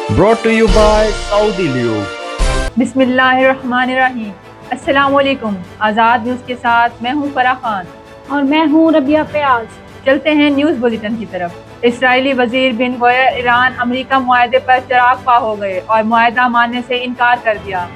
brought to you by Saudi Liu. बिस्मिल्लाहिर्रहमानिर्रहीम। अस्सलाम वालेकुम। आज़ाद न्यूज़ के साथ मैं हूँ फराह खान और मैं हूँ रबिया फयाज। चलते हैं न्यूज़ बुलेटिन की तरफ। इसराइली वजीर बिन गोयर ईरान अमेरिका मुआहदे पर चिराग पा हो गए और मुआहदा मानने से इनकार कर दिया।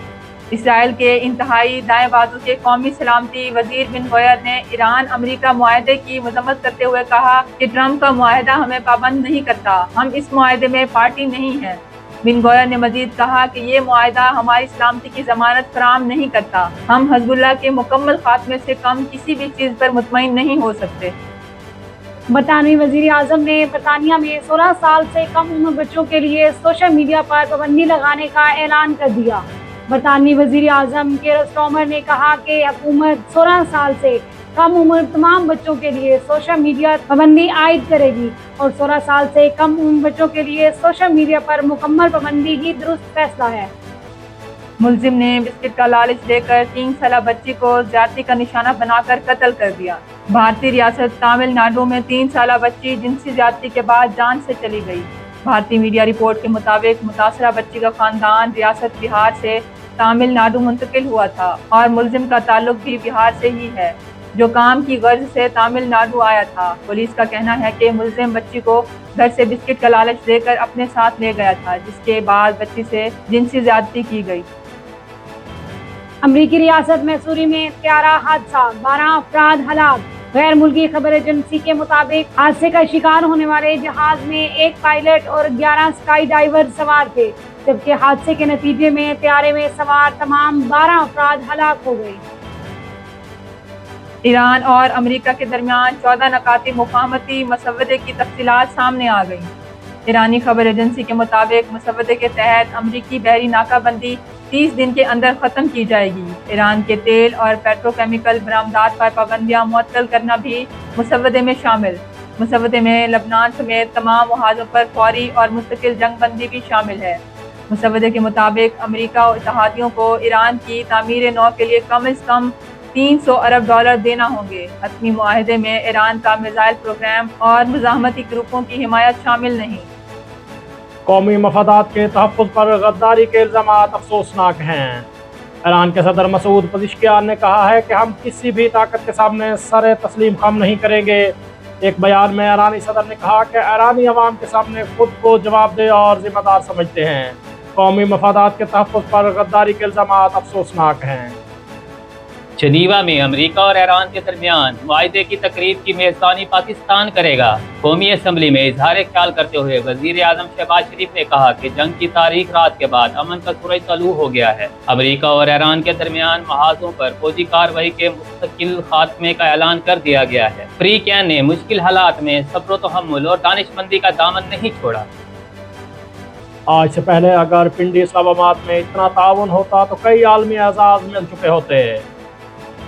इसराइल के इंतहाई दाएं बाजू के कौमी सलामती वजीर बिन गोयर ने ईरान अमेरिका मुआहदे की मजम्मत करते हुए कहा कि ट्रंप का मुआहदा हमें पाबंद नहीं करता, हम इस मुआहदे में पार्टी नहीं हैं। बिन गोयर ने मजीद कहा कि ये मुआहदा हमारी सलामती की जमानत फराहम नहीं करता, हम हिज़्बुल्लाह के मुकम्मल खात्मे से कम किसी भी चीज़ पर मुतमईन नहीं हो सकते। बरतानवी वजीर आज़म ने बरतानिया में 16 साल से कम उम्र बच्चों के लिए सोशल मीडिया पर पाबंदी लगाने का ऐलान कर दिया। बरतानवी वजीर आज़म केयर स्टार्मर ने कहा कि हुकूमत 16 साल से कम उम्र तमाम बच्चों के लिए सोशल मीडिया पाबंदी आयद करेगी और 16 साल से कम उम्र बच्चों के लिए सोशल मीडिया पर मुकम्मल पाबंदी ही दुरुस्त फैसला है। मुलजिम ने बिस्किट का लालच देकर 3 साला बच्ची को ज्यादती का निशाना बनाकर कत्ल कर दिया। भारतीय रियासत तमिलनाडु में 3 साला बच्ची जिनसी ज्यादती के बाद जान से चली गई। भारतीय मीडिया रिपोर्ट के मुताबिक मुतासरा बच्ची का खानदान रियासत बिहार से तमिलनाडु मुंतकिल हुआ था और मुलजिम का ताल्लुक भी बिहार से ही है, जो काम की गर्ज से तमिलनाडु आया था। पुलिस का कहना है कि मुलजिम बच्ची को घर से बिस्किट का लालच देकर अपने साथ ले गया था, जिसके बाद बच्ची से जिनसी ज्यादती की गई। अमरीकी रियासत मैसूरी में त्यारा हादसा, 12 अफराद हलाक। गैर मुल्की खबर एजेंसी के मुताबिक हादसे का शिकार होने वाले जहाज में एक पायलट और 11 स्काई डाइवर सवार थे, जबकि हादसे के नतीजे में त्यारे में सवार तमाम 12 अफराद हलाक हो गए। ईरान और अमेरिका के दरमियान 14 नकाती मुफाहमती मसवदे की तफसीलात सामने आ गई। ईरानी खबर एजेंसी के मुताबिक मसवदे के तहत अमरीकी बहरी नाकाबंदी 30 दिन के अंदर ख़त्म की जाएगी। ईरान के तेल और पेट्रोकेमिकल बरामदात पर पाबंदियाँ मुअत्तल करना भी मसवदे में शामिल। मसवदे में लबनान समेत तमाम मुहाजों पर फौरी और मुस्तकिल जंगबंदी भी शामिल है। मसवदे के मुताबिक अमरीका और इत्तहादियों को ईरान की तामीर नौ के लिए कम से कम $300 अरब देना होंगे। हतमी मुआहदे में ईरान का मिसाइल प्रोग्राम और मुज़ाहमती ग्रुपों की हिमायत शामिल नहीं। कौमी मफादात के तहफ़्फ़ुज़ पर गद्दारी के इल्ज़ामात अफसोसनाक हैं। ईरान के सदर मसूद पज़ेश्कियान ने कहा है कि हम किसी भी ताकत के सामने सर तस्लीम खम नहीं करेंगे। एक बयान में ईरानी सदर ने कहा कि ईरानी अवाम के सामने खुद को जवाबदेह और ज़िम्मेदार समझते हैं। कौमी मफादात के तहफ़्फ़ुज़ पर गद्दारी के इल्ज़ामात अफसोसनाक हैं। जनीवा में अमेरिका और ईरान के दरमियान मुआहदे की तकरीब की मेज़बानी पाकिस्तान करेगा। कौमी असम्बली में इजहार ख्याल करते हुए वज़ीर आज़म शहबाज शरीफ ने कहा कि जंग की तारीख रात के बाद अमन का सूरज तलू हो गया है। अमेरिका और ईरान के दरमियान महाजों पर फौजी कार्रवाई के मुस्तकिल खात्मे का ऐलान कर दिया गया है। फ्री कैन ने मुश्किल हालात में सब्र तहम्मुल और दानिशमंदी का दामन नहीं छोड़ा। आज से पहले अगर पिंडी इस्लामाबाद में इतना ताउन होता तो कई आलमी एजाज़ मिल चुके होते।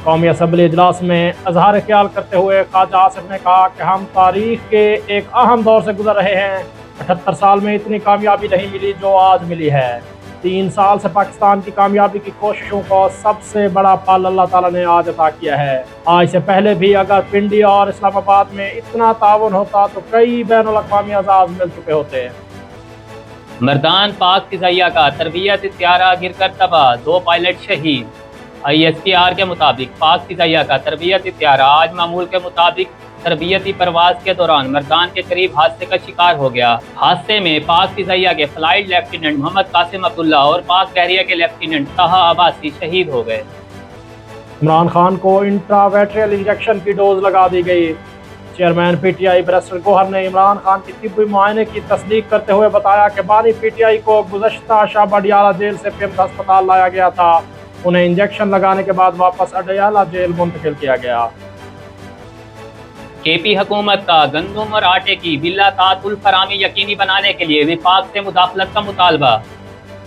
कौमी असम्बली इजलास में इजहार ख्याल करते हुए ख्वाजा आसिफ ने कहा कि हम तारीख के एक अहम दौर से गुजर रहे हैं। 78 साल में इतनी कामयाबी नहीं मिली जो आज मिली है। 3 साल से पाकिस्तान की कामयाबी की कोशिशों का सबसे बड़ा फल अल्लाह ताला ने आज अता किया है। आज से पहले भी अगर पिंडी और इस्लामाबाद में इतना ताउन होता तो कई बैनुल अक़वामी एजाज़ मिल चुके होते। मर्दान पाक फ़िज़ाइया का तरबियत त्यारा गिर कर तबाह, 2 पायलट शहीद। ISPR के मुताबिक पाक फ़िज़ाइया का तरबियत त्यारा आज मामूल के मुताबिक तरबियती परवाज के दौरान मर्दान के करीब हादसे का शिकार हो गया। हादसे में पाक फ़िज़ाइया के फ्लाइट लेफ्टिनेंट मोहम्मद कासिम अब्दुल्ला और पाक बहरिया के लेफ्टिनेंट ताहा अब्बासी शहीद हो गए। इमरान खान को इंट्रावेट्रियल इंजेक्शन की डोज लगा दी गई। चेयरमैन PTI बैरिस्टर गौहर ने इमरान खान की तिब्बी मुआयने की तस्दीक करते हुए बताया कि बानी PTI को गुज़श्ता शब अडियाला जेल से पिम्स अस्पताल लाया गया था। उन्हें इंजेक्शन लगाने के बाद वापस अडियाला जेल मुंतकिल किया गया। KP हुकूमत का गंदम और आटे की बिला तातुल फरामी यकीनी बनाने के लिए विफाक से मुदाखलत का मुतालबा।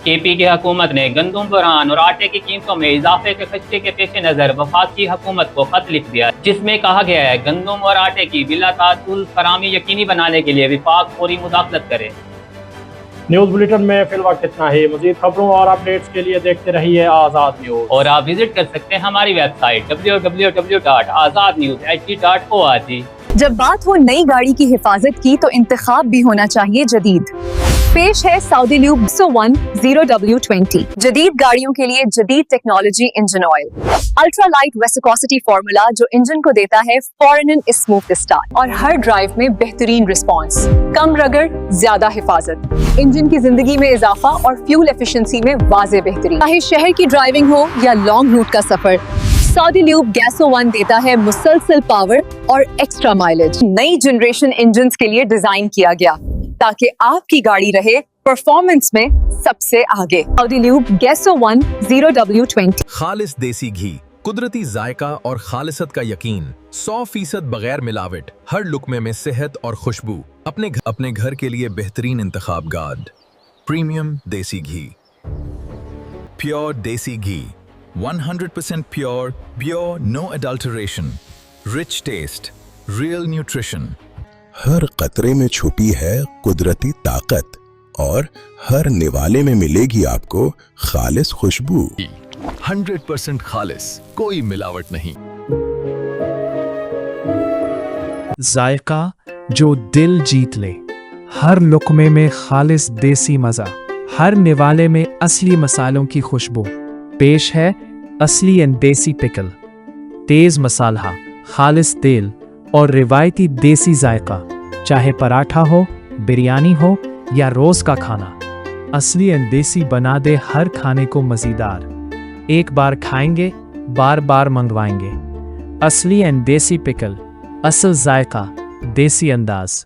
KP की हुकूमत ने गंदम, बुरहान और आटे की कीमतों में इजाफे के खदशे के पेश नज़र वफाकी हुकूमत को खत लिख दिया, जिसमें कहा गया है गंदम और आटे की बिला तातुल फरामी यकीनी बनाने के लिए विफाक फौरी मुदाखलत करे। न्यूज़ बुलेटिन में फिलहाल इतना ही। मज़ीद खबरों और अपडेट्स के लिए देखते रहिए आज़ाद न्यूज़। और आप विजिट कर सकते हैं हमारी वेबसाइट www.azadnewshd.org। जब बात हो नई गाड़ी की हिफाजत की तो इंतखाब भी होना चाहिए जदीद। पेश है सऊदी ल्यूब 100W20 जदीद गाड़ियों के लिए जदीद technology engine oil, ultra light viscosity formula जो इंजन को देता है फौरन स्मूथ स्टार्ट और हर ड्राइव में बेहतरीन रिस्पॉन्स, कम रगड़, ज्यादा हिफाजत, इंजन की जिंदगी में इजाफा और फ्यूल एफिशिएंसी में वाज़े बेहतरी। चाहे शहर की ड्राइविंग हो या लॉन्ग रूट का सफर, सऊदी ल्यूब गैसो 1 देता है मुसलसल पावर और एक्स्ट्रा माइलेज। नई जनरेशन इंजन्स के लिए डिजाइन किया गया ताकि आपकी गाड़ी रहे परफॉर्मेंस में सबसे आगे। सऊदी ल्यूब गैसो 1 0W20। खालिस देसी घी, कुदरती जायका और खालिसत का यकीन, 100% बगैर मिलावट, हर लुकमे में सेहत और खुशबू। अपने घर के लिए बेहतरीन इंतखाब गार्ड, प्रीमियम देसी ghee, pure desi ghee, 100% pure, no adulteration, rich taste, real nutrition. हर कतरे में छुपी है कुदरती ताकत और हर निवाले में मिलेगी आपको खालिस खुशबू। 100% खालिस, कोई मिलावट नहीं। जायका जो दिल जीत ले, हर लुकमे में खालिस देसी मज़ा, हर निवाले में असली मसालों की खुशबू। पेश है असली एंड देसी पिकल, तेज मसाला, खालिस तेल और रिवायती देसी जायका। चाहे पराठा हो, बिरयानी हो या रोज का खाना, असली एंड देसी बना दे हर खाने को मज़ेदार। एक बार खाएंगे, बार बार मंगवाएंगे। असली एंड देसी पिकल, असल जायका, देसी अंदाज।